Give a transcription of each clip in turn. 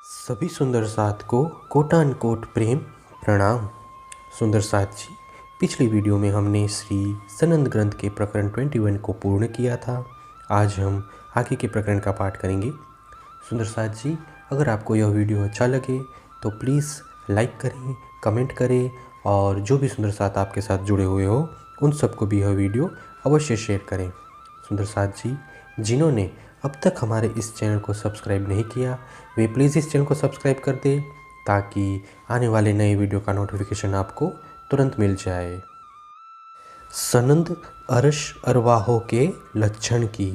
सभी सुंदर साथ को कोटान कोट प्रेम प्रणाम। सुंदर साथ जी, पिछली वीडियो में हमने श्री सनंद ग्रंथ के प्रकरण 21 को पूर्ण किया था। आज हम आगे के प्रकरण का पाठ करेंगे। सुंदर साथ जी, अगर आपको यह वीडियो अच्छा लगे तो प्लीज़ लाइक करें, कमेंट करें और जो भी सुंदर साथ आपके साथ जुड़े हुए हो उन सबको भी यह वीडियो अवश्य शेयर करें। सुंदर साथ जी, जिन्होंने अब तक हमारे इस चैनल को सब्सक्राइब नहीं किया वे प्लीज़ इस चैनल को सब्सक्राइब कर दें ताकि आने वाले नए वीडियो का नोटिफिकेशन आपको तुरंत मिल जाए। सनंद अर्श अरवाहों के लक्षण की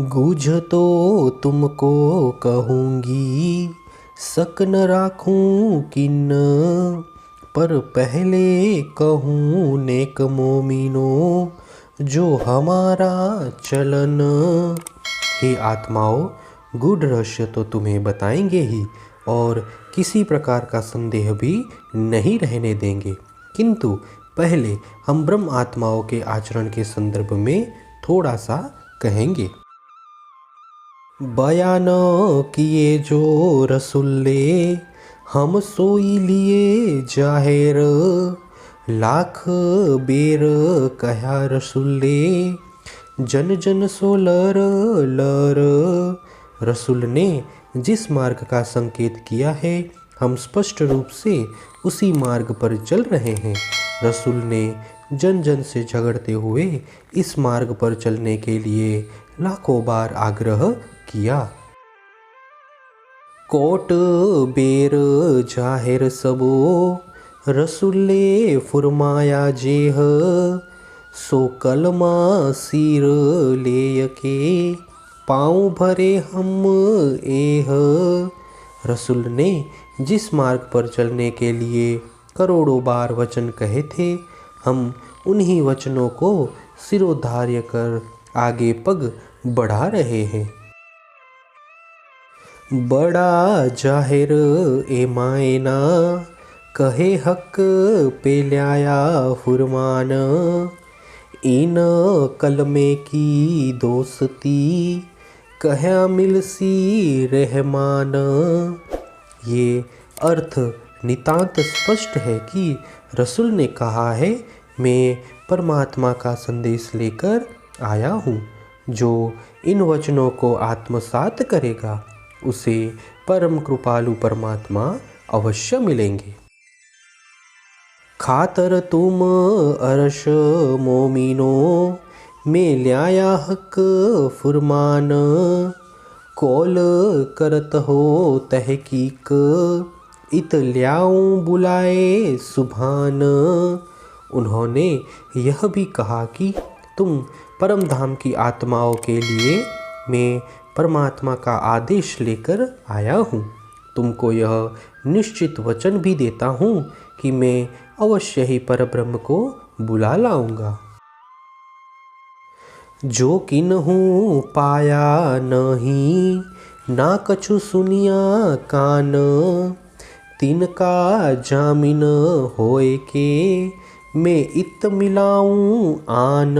गूझ तो तुमको कहूँगी, शक न राखूं किन, पर पहले कहूँ नेक मोमिनो, जो हमारा चलन। हे आत्माओं, गूढ़ रहस्य तो तुम्हें बताएंगे ही और किसी प्रकार का संदेह भी नहीं रहने देंगे, किंतु पहले हम ब्रह्म आत्माओं के आचरण के संदर्भ में थोड़ा सा कहेंगे। बयान किए जो रसुल्ले, हम सोई लिए जाहिर, लाख बेर कहा रसुल्ले, जन जन सो लर लर। रसूल ने जिस मार्ग का संकेत किया है हम स्पष्ट रूप से उसी मार्ग पर चल रहे हैं। रसूल ने जन जन से झगड़ते हुए इस मार्ग पर चलने के लिए लाखों बार आग्रह किया। कोट बेर जाहिर सबो, रसूले फुरमाया जेह, सो कलमा सिर ले के, पाँव भरे हम एह। रसूल ने जिस मार्ग पर चलने के लिए करोड़ों बार वचन कहे थे हम उन्हीं वचनों को सिरोधार्य कर आगे पग बढ़ा रहे हैं। बड़ा जाहिर ए मायना, कहे हक पे ल्याया फुरमान, इन कलमे की दोस्ती, कहा मिलसी रहमान। ये अर्थ नितांत स्पष्ट है कि रसूल ने कहा है मैं परमात्मा का संदेश लेकर आया हूँ। जो इन वचनों को आत्मसात करेगा उसे परम कृपालु परमात्मा अवश्य मिलेंगे। खातर तुम अर्श मोमिनो, में ल्याया हक फुरमान, कौल करत हो तहकीक, इत ल्याऊं बुलाए सुभान। उन्होंने यह भी कहा कि तुम परम धाम की आत्माओं के लिए मैं परमात्मा का आदेश लेकर आया हूँ। तुमको यह निश्चित वचन भी देता हूँ कि मैं अवश्य ही परब्रह्म को बुला लाऊंगा। जो किन्हूं पाया नहीं, ना कछु सुनिया कान, तिनका जामिन होए के, मैं इत मिलाऊं आन।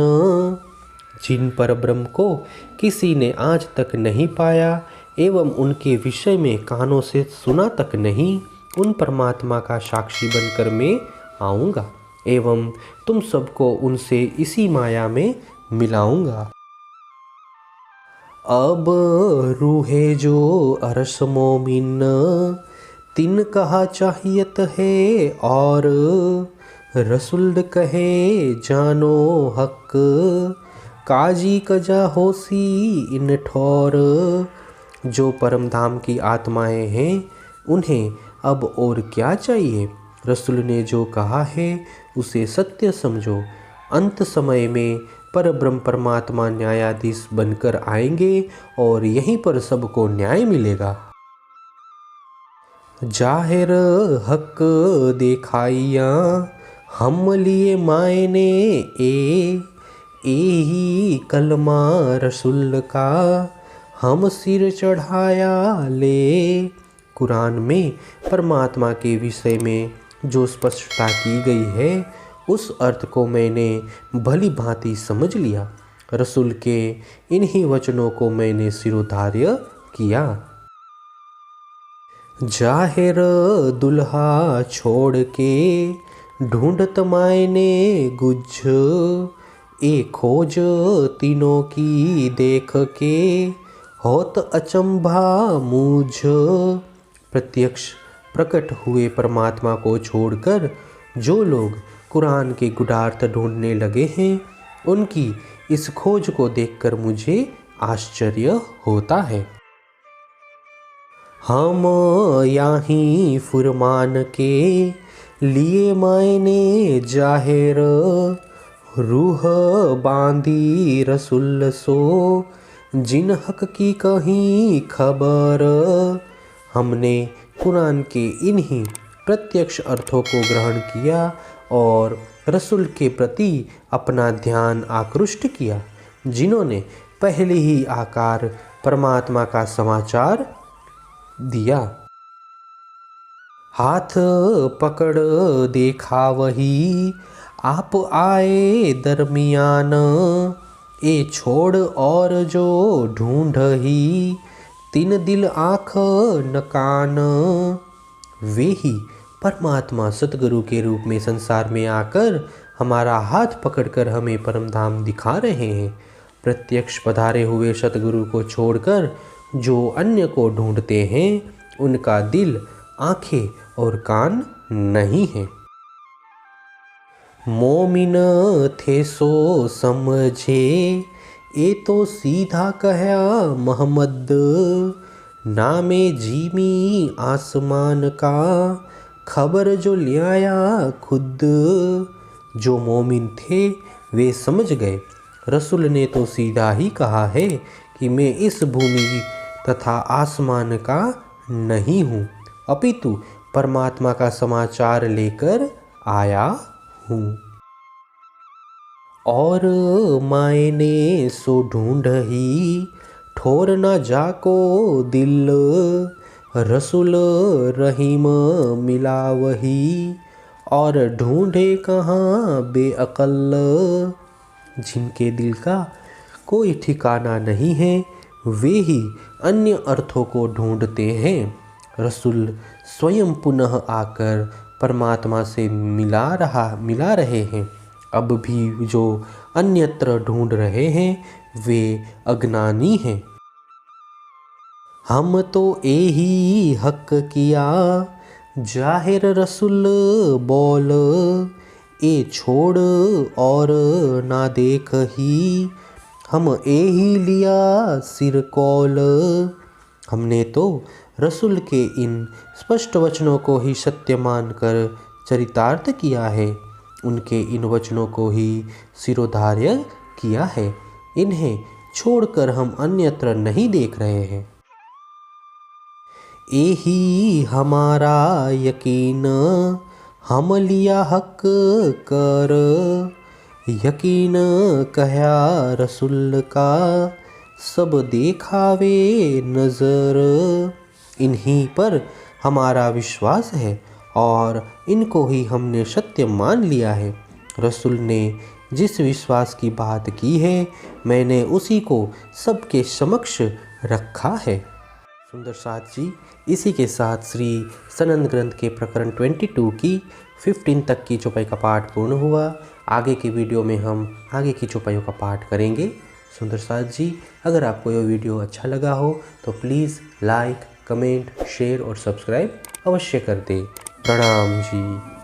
जिन परब्रह्म को किसी ने आज तक नहीं पाया एवं उनके विषय में कानों से सुना तक नहीं, उन परमात्मा का साक्षी बनकर मैं आऊँगा एवं तुम सबको उनसे इसी माया में मिलाऊंगा। अब रूहे जो अरस मोमिन, तिन कहा चाहियत है और, रसूल कहे जानो हक, काजी कजा होसी इन ठौर। जो परम धाम की आत्माएं हैं उन्हें अब और क्या चाहिए। रसूल ने जो कहा है उसे सत्य समझो। अंत समय में परब्रह्म परमात्मा न्यायाधीश बनकर आएंगे और यहीं पर सबको न्याय मिलेगा। जाहिर हक देखाइया, हम लिए मायने ही कलमा रसूल का, हम सिर चढ़ाया ले। कुरान में परमात्मा के विषय में जो स्पष्टता की गई है उस अर्थ को मैंने भली भांति समझ लिया। रसूल के इन्हीं वचनों को मैंने सिरोधार्य किया। जाहिर दुल्हा छोड़ के ढूंढत मायने गुज, ए खोज तीनों की देख के होत अचंभा मूझ। प्रत्यक्ष प्रकट हुए परमात्मा को छोड़कर जो लोग कुरान के गूढ़ार्थ ढूंढने लगे हैं, उनकी इस खोज को देखकर मुझे आश्चर्य होता है। हम यहाँ फुरमान के लिए मायने जाहिर, रूह बांधी रसुल सो जिन हक की कहीं खबर। हमने कुरान के इन्हीं प्रत्यक्ष अर्थों को ग्रहण किया और रसूल के प्रति अपना ध्यान आकृष्ट किया, जिन्होंने पहले ही आकार परमात्मा का समाचार दिया। हाथ पकड़ देखा वही आप आए दरमियान, ए छोड़ और जो ढूंढ ही तीन दिल आँख न कान। वे ही परमात्मा सतगुरु के रूप में संसार में आकर हमारा हाथ पकड़कर हमें परम धाम दिखा रहे हैं। प्रत्यक्ष पधारे हुए सतगुरु को छोड़कर जो अन्य को ढूंढते हैं, उनका दिल, आँखें और कान नहीं है। मोमिन थे सो समझे, ए तो सीधा कहा मोहम्मद, नामे जीमी आसमान का खबर जो ले आया खुद। जो मोमिन थे वे समझ गए, रसूल ने तो सीधा ही कहा है कि मैं इस भूमि तथा आसमान का नहीं हूँ, अपितु परमात्मा का समाचार लेकर आया हूँ। और मायने सो ढूंढ ही ठोर न जाको दिल, रसूल रहीम मिला वही और ढूंढे कहाँ बेअकल। जिनके दिल का कोई ठिकाना नहीं है, वे ही अन्य अर्थों को ढूंढते हैं। रसूल स्वयं पुनः आकर परमात्मा से मिला रहे हैं। अब भी जो अन्यत्र ढूंढ रहे हैं, वे अज्ञानी हैं। हम तो यही हक किया जाहिर रसूल बोल, ए छोड़ और ना देख ही हम यही लिया सिर कौल। हमने तो रसूल के इन स्पष्ट वचनों को ही सत्य मानकर चरितार्थ किया है, उनके इन वचनों को ही सिरोधार्य किया है। इन्हें छोड़कर हम अन्यत्र नहीं देख रहे हैं। यही हमारा यकीन हम लिया हक कर, यकीन कहा रसूल का सब देखावे नज़र। इन्हीं पर हमारा विश्वास है और इनको ही हमने सत्य मान लिया है। रसूल ने जिस विश्वास की बात की है, मैंने उसी को सबके समक्ष रखा है। सुंदर साथ जी, इसी के साथ श्री सनंद ग्रंथ के प्रकरण 22 की 15 तक की चौपाई का पाठ पूर्ण हुआ। आगे की वीडियो में हम आगे की चौपाइयों का पाठ करेंगे। सुंदर साथ जी, अगर आपको यह वीडियो अच्छा लगा हो तो प्लीज़ लाइक, कमेंट, शेयर और सब्सक्राइब अवश्य कर दें। प्रणाम जी।